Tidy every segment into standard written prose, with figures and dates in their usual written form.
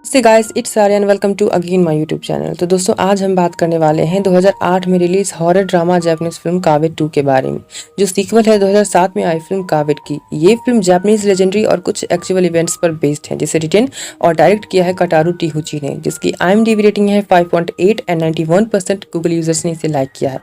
से guys it's Aryan welcome to again my YouTube channel. तो दोस्तों आज हम बात करने वाले हैं 2008 में release horror drama Japanese film covid 2 के बारे में, जो सीक्वल है 2007 में आई फिल्म काविड की। ये फिल्म जापानीज लेजेंडरी और कुछ एक्चुअल इवेंट्स पर बेस्ड है, जिसे रिटेन और डायरेक्ट किया है कटारू टीहुची ने, जिसकी IMDb रेटिंग है 5.8 एंड 91% गूगल यूजर्स ने इसे लाइक किया है।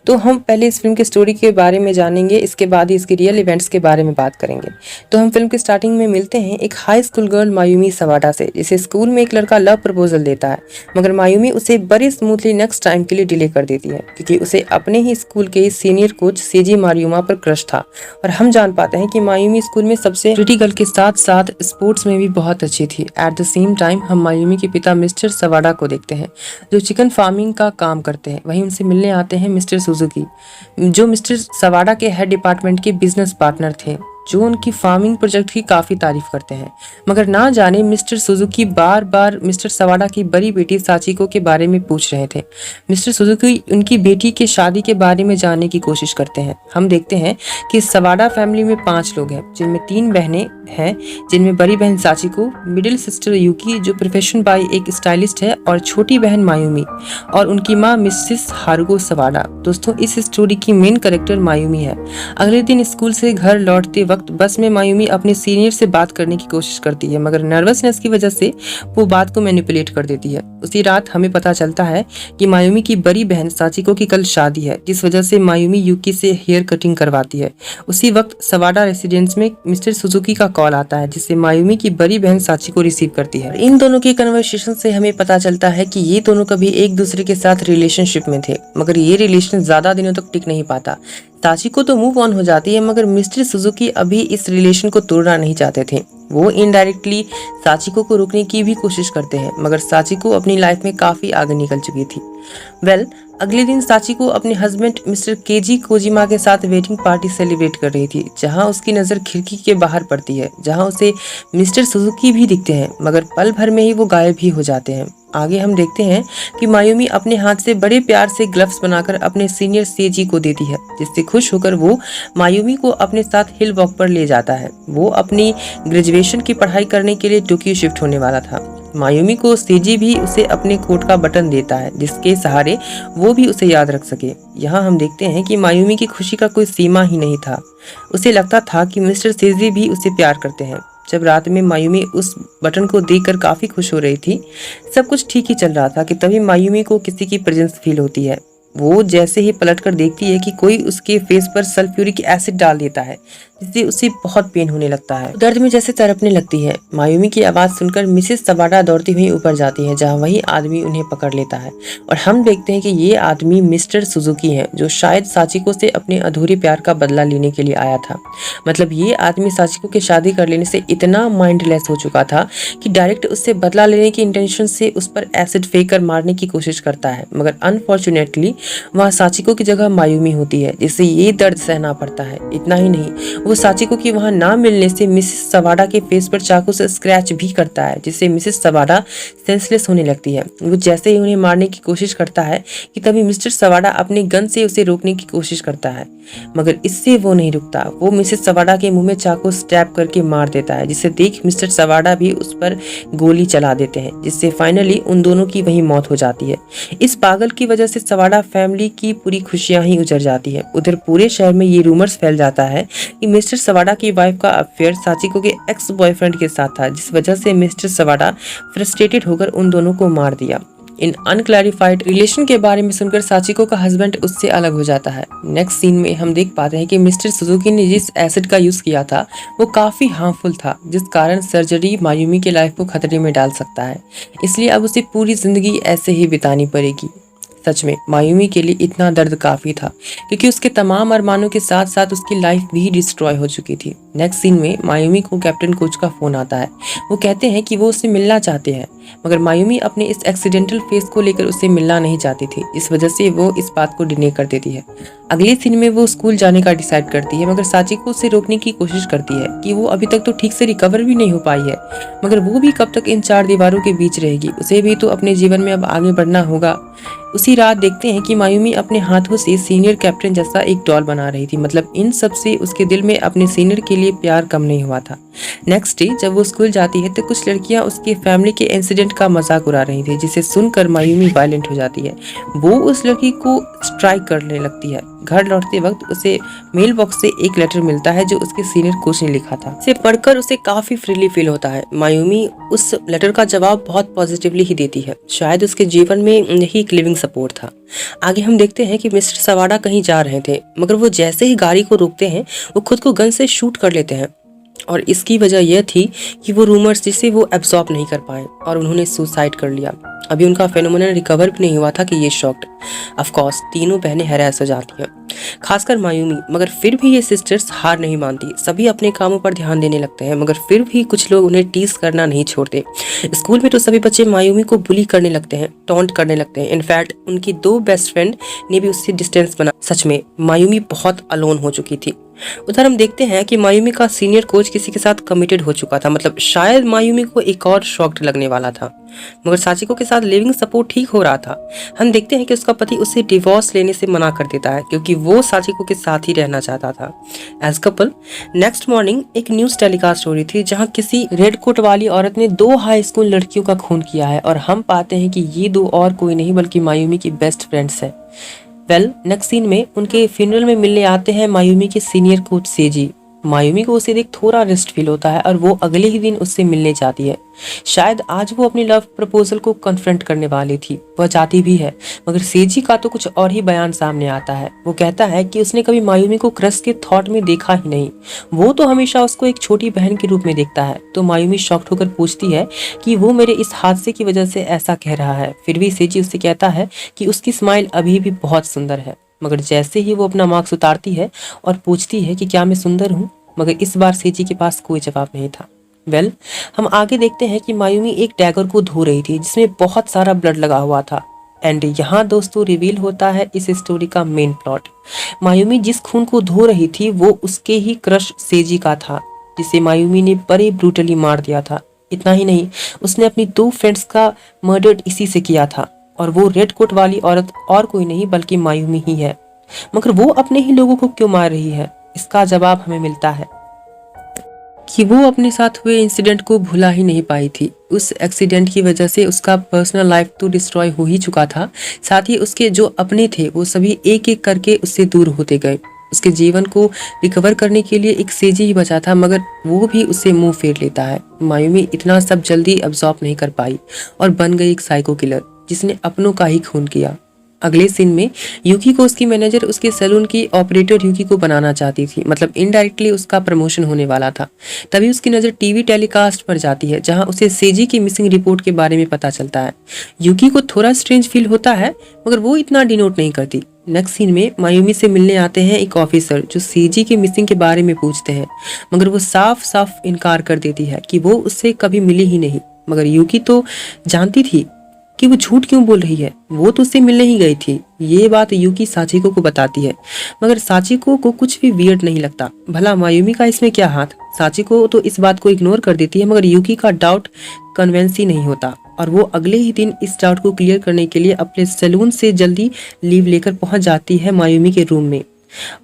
तो हम पहले इस फिल्म की स्टोरी के बारे में जानेंगे, इसके बाद ही इसके रियल इवेंट्स के बारे में बात करेंगे। तो हम फिल्म की स्टार्टिंग में मिलते हैं एक हाई स्कूल गर्ल मायूमी सवाडा से, जिसे स्कूल में एक लड़का लव प्रपोजल देता है, मगर मायूमी उसे बड़ी स्मूथली नेक्स्ट टाइम के लिए डिले कर देती है, क्योंकि उसे अपने ही स्कूल के सीनियर कोच सेजी मारियुमा पर क्रश था। और हम जान पाते हैं कि मायूमी स्कूल में सबसे प्रिटी गर्ल के साथ साथ स्पोर्ट्स में भी बहुत अच्छी थी। एट द सेम टाइम हम मायूमी के पिता मिस्टर सवाडा को देखते हैं, जो चिकन फार्मिंग का काम करते हैं। वहीं उनसे मिलने आते हैं मिस्टर सुजुकी, जो मिस्टर सवाडा के हेड डिपार्टमेंट के बिजनेस पार्टनर थे, जो उनकी फार्मिंग प्रोजेक्ट की काफी तारीफ करते हैं। मगर ना जाने मिस्टर सुजुकी बार बार मिस्टर सवाडा की बड़ी बेटी साचिको के बारे में पूछ रहे थे। मिस्टर सुजुकी उनकी बेटी के शादी के बारे में जानने की कोशिश करते हैं। हम देखते हैं कि सवाडा फैमिली में 5 लोग हैं, जिनमें 3 बहनें हैं, जिनमें बड़ी बहन साचिको, मिडिल सिस्टर यूकी जो प्रोफेशन बाय एक स्टाइलिस्ट है, और छोटी बहन मायूमी और उनकी माँ मिसेस हारुको सवाडा। दोस्तों इस स्टोरी की मेन कैरेक्टर मायूमी है। अगले दिन स्कूल से घर लौटते वक्त बस में मायूमी अपने सीनियर से बात करने की कोशिश करती है, मगर नर्वसनेस की वजह से वो बात को मैनिपुलेट कर देती है। उसी रात हमें पता चलता है कि मायूमी की बड़ी बहन साचिको की कल शादी है, जिस वजह से मायूमी यूकी से हेयर कटिंग करवाती है। उसी वक्त सवाडा रेसिडेंस में मिस्टर सुजुकी का कॉल आता है, जिससे मायूमी की बड़ी बहन साचिको रिसीव करती है। इन दोनों के कन्वर्सेशन से हमें पता चलता है कि ये दोनों कभी एक दूसरे के साथ रिलेशनशिप में थे, मगर ये रिलेशन ज्यादा दिनों तक टिक नहीं पाता। साचिको तो मूव ऑन हो जाती है, मगर मिस्टर सुजुकी अभी इस रिलेशन को तोड़ना नहीं चाहते थे। वो इनडायरेक्टली साचिको को रोकने की भी कोशिश करते हैं, मगर साचिको अपनी लाइफ में काफी आगे निकल चुकी थी। अगले दिन साचिको अपने हस्बैंड मिस्टर केजी कोजिमा के साथ वेडिंग पार्टी सेलिब्रेट कर रही थी, जहां उसकी नजर खिड़की के बाहर पड़ती है, जहां उसे मिस्टर सुजुकी भी दिखते हैं, मगर पल भर में ही वो गायब भी हो जाते हैं। आगे हम देखते हैं कि मायूमी अपने हाथ से बड़े प्यार से ग्लव्स बनाकर अपने सीनियर सेजी को देती है, जिससे खुश होकर वो मायूमी को अपने साथ हिल वॉक पर ले जाता है। वो अपनी ग्रेजुएशन की पढ़ाई करने के लिए टोक्यो शिफ्ट होने वाला था। मायूमी को सेजी भी उसे अपने कोट का बटन देता है, जिसके सहारे वो भी उसे याद रख सके। यहाँ हम देखते हैं कि मायूमी की खुशी का कोई सीमा ही नहीं था। उसे लगता था कि मिस्टर सेजी भी उसे प्यार करते हैं। जब रात में मायूमी उस बटन को देखकर काफी खुश हो रही थी, सब कुछ ठीक ही चल रहा था, कि तभी मायूमी को किसी की प्रेजेंस फील होती है। वो जैसे ही पलटकर देखती है कि कोई उसके फेस पर सल्फ्यूरिक एसिड डाल देता है, जिससे उसे बहुत पेन होने लगता है। दर्द में जैसे तड़पने लगती है। मायूमी की आवाज सुनकर मिसेस सवाडा दौड़ती हुई ऊपर जाती है, जहां वही आदमी उन्हें पकड़ लेता है, और हम देखते हैं कि ये आदमी मिस्टर सुजुकी है, जो शायद साचिको से अपने अधूरे प्यार का बदला लेने के लिए आया था। मतलब ये आदमी साचिको के शादी कर लेने से इतना माइंडलेस हो चुका था कि डायरेक्ट उससे बदला लेने की इंटेंशन से उस पर एसिड फेंक कर मारने की कोशिश करता है, मगर अनफॉर्चुनेटली वहाँ साचिको की जगह मायूमी होती है, जिससे ये दर्द सहना पड़ता है। इतना ही नहीं, वो साचिको की वहाँ ना मिलने से मिसेस सवाडा के फेस पर चाकू से स्क्रैच भी करता है, जिससे मिसेस सवाडा सेंसलेस होने लगती है। वो जैसे ही उन्हें मारने की कोशिश करता है कि तभी मिस्टर सवाडा अपने गन से उसे रोकने की कोशिश करता है, मगर इससे वो नहीं रुकता। वो मिसेस सवाडा के मुंह में चाकू स्टैब करके मार देता है, जिसे देख मिस्टर सवाडा भी उस पर गोली चला देते हैं, जिससे फाइनली उन दोनों की वही मौत हो जाती है। इस पागल की वजह से सवाडा फैमिली की पूरी खुशियां ही उजड़ जाती है। उधर पूरे शहर में ये रूमर्स फैल जाता है कि मिस्टर सवाडा की वाइफ का अफेयर साचिको के एक्स बॉयफ्रेंड के साथ था, जिस वजह से मिस्टर सवाडा फ्रस्ट्रेटेड होकर उन दोनों को मार दिया। इन अनक्लैरिफाइड रिलेशन के बारे में सुनकर साचिको का हस्बैंड उससे अलग हो जाता है। नेक्स्ट सीन में हम देख पाते हैं कि मिस्टर सुजुकी ने जिस एसिड का यूज किया था वो काफी हार्मफुल था, जिस कारण सर्जरी मायूमी के लाइफ को खतरे में डाल सकता है। इसलिए अब उसे पूरी जिंदगी ऐसे ही बितानी पड़ेगी। सच में मायूमी के लिए इतना दर्द काफी था, क्योंकि उसके तमाम अरमानों के साथ साथ उसकी लाइफ भी डिस्ट्रॉय हो चुकी थी। नेक्स्ट सीन में मायूमी को कैप्टन कोच का फोन आता है। वो कहते हैं कि वो उससे मिलना चाहते हैं, मगर मायूमी अपने इस एक्सीडेंटल फेस को लेकर उससे मिलना नहीं चाहती थी, इस वजह से वो इस बात को डिने कर देती है। अगले सीन में वो स्कूल जाने का डिसाइड करती है, मगर साचिको उसे रोकने की कोशिश करती है कि वो अभी तक तो ठीक से रिकवर भी नहीं हो पाई है, मगर वो भी कब तक इन 4 दीवारों के बीच रहेगी। उसे भी तो अपने जीवन में अब आगे बढ़ना होगा। उसी रात देखते हैं कि मायूमी अपने हाथों से सीनियर कैप्टन जैसा एक डॉल बना रही थी। मतलब इन सब से उसके दिल में अपने सीनियर के लिए प्यार कम नहीं हुआ था। नेक्स्ट डे जब वो स्कूल जाती है तो कुछ लड़कियां उसके फैमिली के इंसिडेंट इंसिडेंट का मजाक उड़ा रही थी, जिसे सुनकर मायूमी वायलेंट हो जाती है। वो उस लड़की को स्ट्राइक करने लगती है। घर लौटते वक्त उसे मेल बॉक्स से एक लेटर मिलता है जो उसके सीनियर कोच ने लिखा था। इसे पढ़कर उसे काफी फ्रीली फील होता है। मायूमी उस लेटर का जवाब बहुत पॉजिटिवली ही देती है। शायद उसके जीवन में यही एक लिविंग सपोर्ट था। आगे हम देखते हैं कि मिस्टर सवाडा कहीं जा रहे थे, मगर वो जैसे ही गाड़ी को रोकते हैं वो खुद को गन से शूट कर लेते हैं, और इसकी वजह यह थी कि वो रूमर्स जिसे वो एब्जॉर्ब नहीं कर पाए और उन्होंने सुसाइड कर लिया। अभी उनका फेनोमेनन रिकवर भी नहीं हुआ था कि ये शॉक्ड। ऑफ कोर्स तीनों बहनें हैरास हो जाती हैं, खासकर मायूमी, मगर फिर भी ये सिस्टर्स हार नहीं मानती। सभी अपने कामों पर ध्यान देने लगते हैं, मगर फिर भी कुछ लोग उन्हें टीज करना नहीं छोड़ते। स्कूल में तो सभी बच्चे मायूमी को बुली करने लगते हैं, टॉन्ट करने लगते हैं। इनफैक्ट उनकी 2 बेस्ट फ्रेंड ने भी उससे डिस्टेंस बना। सच में मायूमी बहुत अलोन हो चुकी थी। उधर हम देखते हैं कि मायूमी का सीनियर कोच किसी के साथ कमिटेड हो चुका था। मतलब शायद मायूमी को एक और शॉक्ड लगने वाला था, मगर साचिको के साथ लिविंग सपोर्ट ठीक हो रहा था। हम देखते हैं कि उसका पति उसे डिवोर्स लेने से मना कर देता है, क्योंकि वो साचिको के साथ ही रहना चाहता था एज कपल। नेक्स्ट मॉर्निंग एक न्यूज टेलीकास्ट हो रही थी जहां किसी रेड कोट वाली औरत ने 2 हाई स्कूल लड़कियों का खून किया है, और हम पाते हैं कि ये 2 और कोई नहीं बल्कि मायूमी की बेस्ट फ्रेंड्स है। नेक्स्ट सीन में उनके फ्यूनरल में मिलने आते हैं मायूमी के सीनियर कोच सेजी। मायूमी को उसे देख थोड़ा रेस्ट फील होता है और वो अगले ही दिन उससे मिलने जाती है। शायद आज वो अपनी लव प्रपोजल को कन्फ्रंट करने वाली थी। वह जाती भी है, मगर सेजी का तो कुछ और ही बयान सामने आता है। वो कहता है कि उसने कभी मायूमी को क्रश के थॉट में देखा ही नहीं, वो तो हमेशा उसको एक छोटी बहन के रूप में देखता है। तो मायूमी शॉक्ड होकर पूछती है कि वो मेरे इस हादसे की वजह से ऐसा कह रहा है। फिर भी सेजी उससे कहता है कि उसकी स्माइल अभी भी बहुत सुंदर है। मगर जैसे ही वो अपना मार्क्स उतारती है और पूछती है कि क्या मैं सुंदर हूँ, मगर इस बार सेजी के पास कोई जवाब नहीं था। हम आगे देखते हैं कि मायूमी एक डैगर को धो रही थी जिसमें बहुत सारा ब्लड लगा हुआ था। एंड यहाँ दोस्तों रिवील होता है इस स्टोरी का मेन प्लॉट। मायूमी जिस खून को धो रही थी वो उसके ही क्रश सेजी का था, जिसे मायूमी ने बड़े ब्रूटली मार दिया था। इतना ही नहीं, उसने अपनी 2 फ्रेंड्स का मर्डर इसी से किया था, और वो रेड कोट वाली औरत और कोई नहीं बल्कि मायूमी ही है। मगर वो अपने ही लोगों को क्यों मार रही है? इसका जवाब हमें मिलता है कि वो अपने साथ हुए इंसिडेंट को भुला ही नहीं पाई थी। उस एक्सीडेंट की वजह से उसका पर्सनल लाइफ तो डिस्ट्रॉय हो ही चुका था, साथ ही उसके जो अपने थे वो सभी एक एक करके उससे दूर होते गए। उसके जीवन को रिकवर करने के लिए एक सेजी ही बचा था, मगर वो भी उससे मुंह फेर लेता है। मायूमी इतना सब जल्दी अब्सॉर्ब नहीं कर पाई और बन गई एक साइको किलर जिसने अपनों का ही खून किया। अगले सीन में यूकी को उसकी मैनेजर उसके सैलून की ऑपरेटर यूकी को बनाना चाहती थी। मतलब इनडायरेक्टली उसका प्रमोशन होने वाला था। तभी उसकी नज़र टीवी टेलीकास्ट पर जाती है जहां उसे सेजी की मिसिंग रिपोर्ट के बारे में पता चलता है। यूकी को थोड़ा स्ट्रेंज फील होता है, मगर वो इतना डिनोट नहीं करती। नेक्स्ट सीन में मायूमी से मिलने आते हैं एक ऑफिसर जो सेजी की मिसिंग के बारे में पूछते हैं, मगर वो साफ साफ इनकार कर देती है कि वो उससे कभी मिली ही नहीं। मगर यूकी तो जानती थी कि वो झूठ क्यों बोल रही है, वो तो उससे मिलने ही गई थी। ये बात यूकी साचिको को बताती है, मगर साचिको को कुछ भी वियर्ड नहीं लगता। भला मायूमी का इसमें क्या हाथ? साचिको तो इस बात को इग्नोर कर देती है, मगर यूकी का डाउट कन्विंस ही नहीं होता, और वो अगले ही दिन इस डाउट को क्लियर करने के लिए अपने सैलून से जल्दी लीव लेकर पहुंच जाती है मायूमी के रूम में,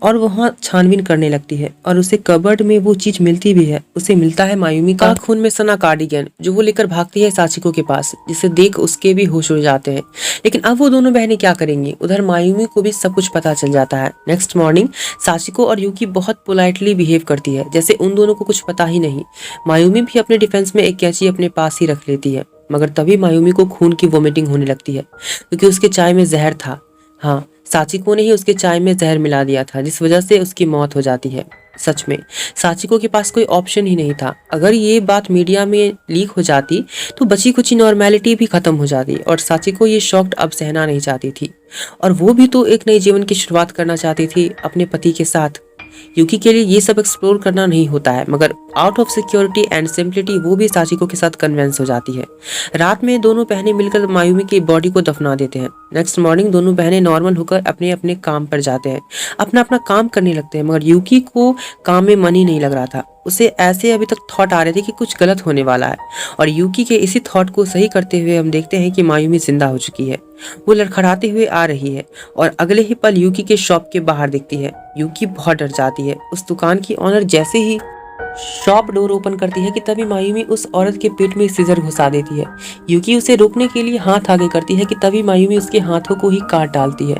और वहाँ छानबीन करने लगती है, और उसे कबर्ड में वो चीज मिलती भी है। उसे मिलता है मायूमी का खून में सना कार्डिगन, जो वो लेकर भागती है साचिको के पास, जिसे देख उसके भी होश उड़ जाते हैं। लेकिन अब वो दोनों बहनें क्या करेंगी? उधर मायूमी को भी सब कुछ पता चल जाता है। नेक्स्ट मॉर्निंग साचिको और यूकी बहुत पोलाइटली बिहेव करती है, जैसे उन दोनों को कुछ पता ही नहीं। मायूमी भी अपने डिफेंस में एक कैंची अपने पास ही रख लेती है, मगर तभी मायूमी को खून की वोमिटिंग होने लगती है, क्योंकि उसके चाय में जहर था। हाँ, साचिको ने ही उसके चाय में जहर मिला दिया था, जिस वजह से उसकी मौत हो जाती है। सच में साचिको के पास कोई ऑप्शन ही नहीं था। अगर ये बात मीडिया में लीक हो जाती तो बची खुची नॉर्मेलिटी भी खत्म हो जाती, और साचिको ये शॉक्ड अब सहना नहीं चाहती थी, और वो भी तो एक नए जीवन की शुरुआत करना चाहती थी अपने पति के साथ। यूकी के लिए ये सब एक्सप्लोर करना नहीं होता है, मगर आउट ऑफ सिक्योरिटी एंड सिंपलिटी वो भी साचिको के साथ कन्विंस हो जाती है। रात में दोनों बहनें मिलकर मायूमी की बॉडी को दफना देते हैं। नेक्स्ट मॉर्निंग दोनों बहनें नॉर्मल होकर अपने अपने काम पर जाते हैं, अपना अपना काम करने लगते हैं, मगर यूकी को काम में मन ही नहीं लग रहा था। उसे ऐसे अभी तक थॉट आ रहे थे कि कुछ गलत होने वाला है, और यूकी के इसी थॉट को सही करते हुए हम देखते हैं कि मायूमी जिंदा हो चुकी है। वो लड़खड़ाते हुए आ रही है, और अगले ही पल यूकी के शॉप के बाहर दिखती है। यूकी बहुत डर जाती है। उस दुकान की ऑनर जैसे ही शॉप डोर ओपन करती है कि तभी मायूमी उस औरत के पेट में सीजर घुसा देती है। यूकी उसे रोकने के लिए हाथ आगे करती है कि तभी मायूमी उसके हाथों को ही काट डालती है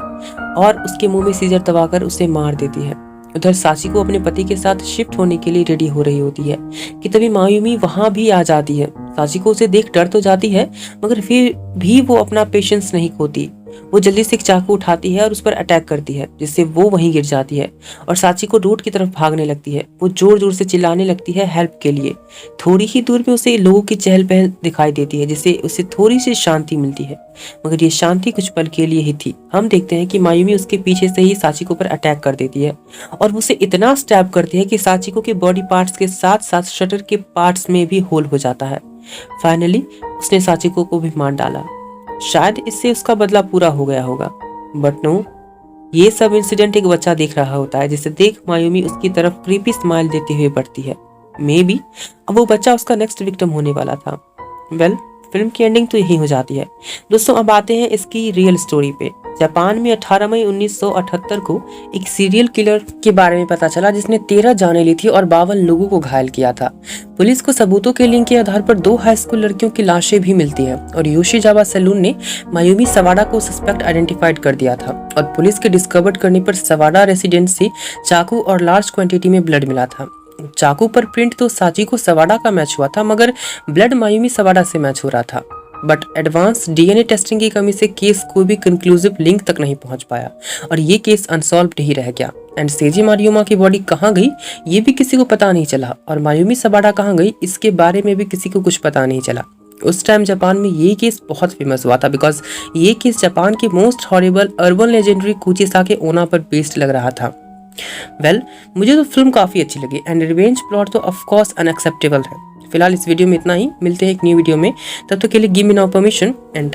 और उसके मुंह में सीजर दबाकर उसे मार देती है। उधर साचिको अपने पति के साथ शिफ्ट होने के लिए रेडी हो रही होती है कि तभी मायूमी वहां भी आ जाती है। साचिको उसे देख डर तो जाती है, मगर फिर भी वो अपना पेशेंस नहीं खोती। वो जल्दी से एक चाकू उठाती है और उस पर अटैक करती है, जिससे वो वहीं गिर जाती है और साचिको रोड की तरफ भागने लगती है। वो जोर जोर से चिल्लाने लगती है हेल्प के लिए। थोड़ी ही दूर में उसे लोगों की चहल पहल दिखाई देती है, जिससे उसे थोड़ी सी शांति मिलती है, मगर ये शांति कुछ पल के लिए ही थी। हम देखते हैं कि मायूमी उसके पीछे से ही साचिको पर अटैक कर देती है और उसे इतना स्टैब करती है कि साचिको के बॉडी पार्ट्स के साथ साथ शटर के पार्ट्स में भी होल हो जाता है। फाइनली उसने साचिको को भी मार डाला। शायद इससे उसका बदला पूरा हो गया होगा, बट नो, ये सब इंसिडेंट एक बच्चा देख रहा होता है, जिसे देख मायूमी उसकी तरफ क्रीपी स्माइल देते हुए बढ़ती है। मे बी अब वो बच्चा उसका नेक्स्ट विक्टिम होने वाला था। वेल, फिल्म की एंडिंग तो यही हो जाती है। दोस्तों, अब आते हैं इसकी रियल स्टोरी पे। जापान में 18 मई 1978 को एक सीरियल किलर के बारे में पता चला, जिसने 13 जानें ली थी और 52 लोगों को घायल किया था। पुलिस को सबूतों के लिंक के आधार पर 2 हाई स्कूल लड़कियों की लाशें भी मिलती हैं और योशीजावा सैलून ने मायूमी सवाडा को सस्पेक्ट आइडेंटिफाइड कर दिया था और पुलिस के डिस्कवर्ड करने पर सवाडा रेसिडेंस से चाकू और लार्ज क्वांटिटी में ब्लड मिला था। चाकू पर प्रिंट तो साचिको सवाडा का मैच हुआ था, मगर ब्लड मायूमी सवाडा से मैच हो रहा था। बट एडवांस डीएनए टेस्टिंग की कमी से केस कोई भी कंक्लूसिव लिंक तक नहीं पहुंच पाया और ये केस अनसॉल्व्ड ही रह गया। एंड सेजी मारियोमा की बॉडी कहाँ गई ये भी किसी को पता नहीं चला और मायूमी सवाडा कहाँ गई इसके बारे में भी किसी को कुछ पता नहीं चला। उस टाइम जापान में ये केस बहुत फेमस हुआ था, बिकॉज ये केस जापान की मोस्ट हॉरिबल अर्बन लेजेंडरी कुचिसाके ओना पर बेस्ड लग रहा था। वेल, मुझे तो फिल्म काफी अच्छी लगी एंड रिवेंज प्लॉट तो ऑफ कोर्स अनएक्सेप्टेबल है। फिलहाल इस वीडियो में इतना ही, मिलते हैं एक न्यू वीडियो में, तब तक के लिए give me now permission and